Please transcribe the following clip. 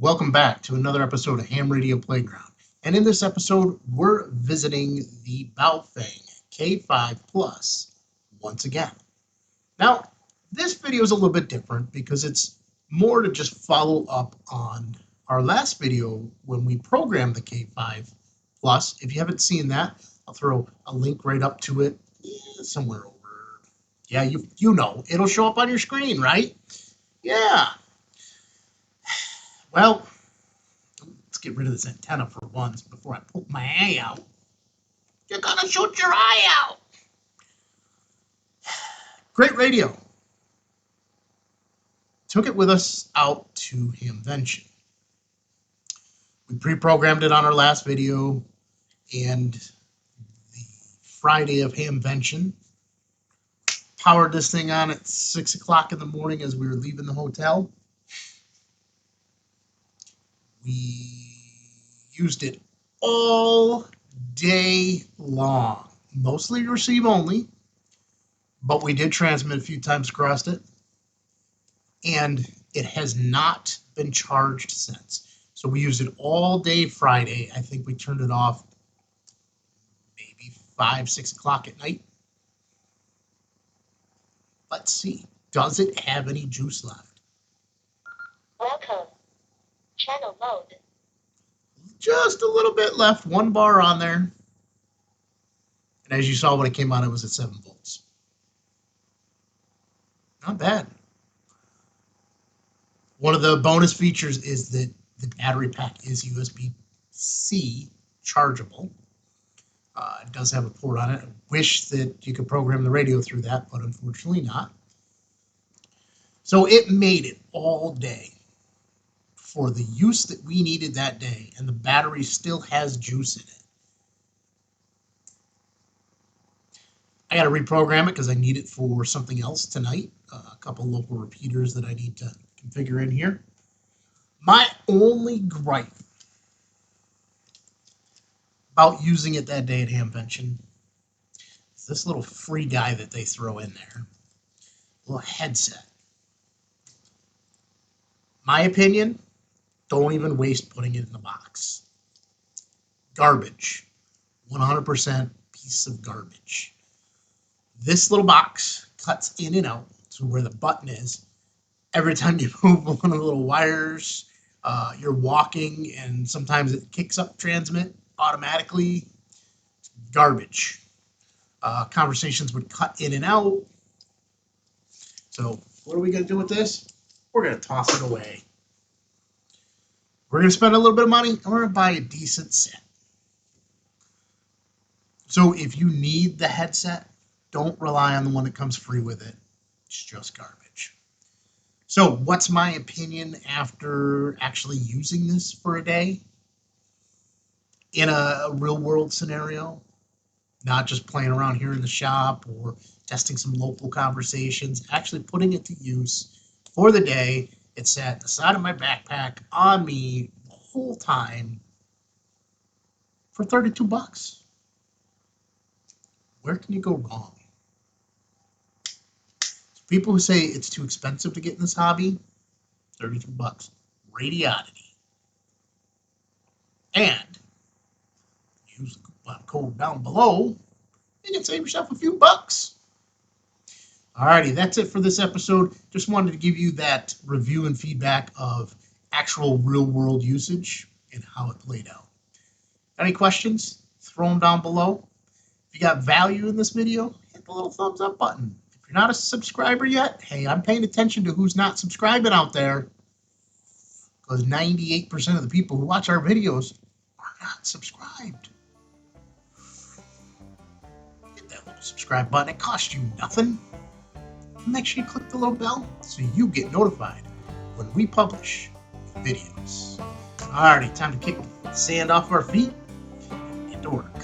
Welcome back to another episode of Ham Radio Playground. And in this episode, we're visiting the Baofeng K5Plus once again. Now, this video is a little bit different because it's more to just follow up on our last video when we programmed the K5 Plus. If you haven't seen that, I'll throw a link right up to it somewhere over. Yeah, you know, it'll show up on your screen, right? Yeah. Well, let's get rid of this antenna for once before I poke my eye out. You're gonna shoot your eye out. Great radio. Took it with us out to Hamvention. We pre-programmed it on our last video, and the Friday of Hamvention powered this thing on at 6 o'clock in the morning as we were leaving the hotel. We used it all day long, mostly receive only, but we did transmit a few times across it, and it has not been charged since. So we used it all day Friday. I think we turned it off maybe 5, 6 o'clock at night. Let's see. Does it have any juice left? Welcome. Channel mode. Just a little bit left. 1 bar on there. And as you saw when it came on, it was at 7 volts. Not bad. One of the bonus features is that the battery pack is USB-C chargeable. It does have a port on it. I wish that you could program the radio through that, but unfortunately not. So it made it all day for the use that we needed that day, and the battery still has juice in it. I got to reprogram it because I need it for something else tonight. A couple local repeaters that I need to configure in here. My only gripe about using it that day at Hamvention is this little free guy that they throw in there. A little headset. My opinion, don't even waste putting it in the box. Garbage. 100% piece of garbage. This little box cuts in and out to where the button is. Every time you move one of the little wires, you're walking, and sometimes it kicks up transmit automatically. Garbage. Conversations would cut in and out. So what are we going to do with this? We're going to toss it away. We're going to spend a little bit of money, and we're going to buy a decent set. So if you need the headset, don't rely on the one that comes free with it. It's just garbage. So what's my opinion after actually using this for a day? In a real world scenario, not just playing around here in the shop or testing some local conversations, actually putting it to use for the day. It sat at the side of my backpack on me the whole time for $32. Where can you go wrong? So people who say it's too expensive to get in this hobby, $32. Radioddity. And use the coupon code down below, you can save yourself a few bucks. Alrighty, that's it for this episode. Just wanted to give you that review and feedback of actual real-world usage and how it played out. Any questions? Throw them down below. If you got value in this video, hit the little thumbs up button. If you're not a subscriber yet, hey, I'm paying attention to who's not subscribing out there, because 98% of the people who watch our videos are not subscribed. Hit that little subscribe button. It costs you nothing. Make sure you click the little bell so you get notified when we publish videos. Alrighty, time to kick the sand off our feet and get to work.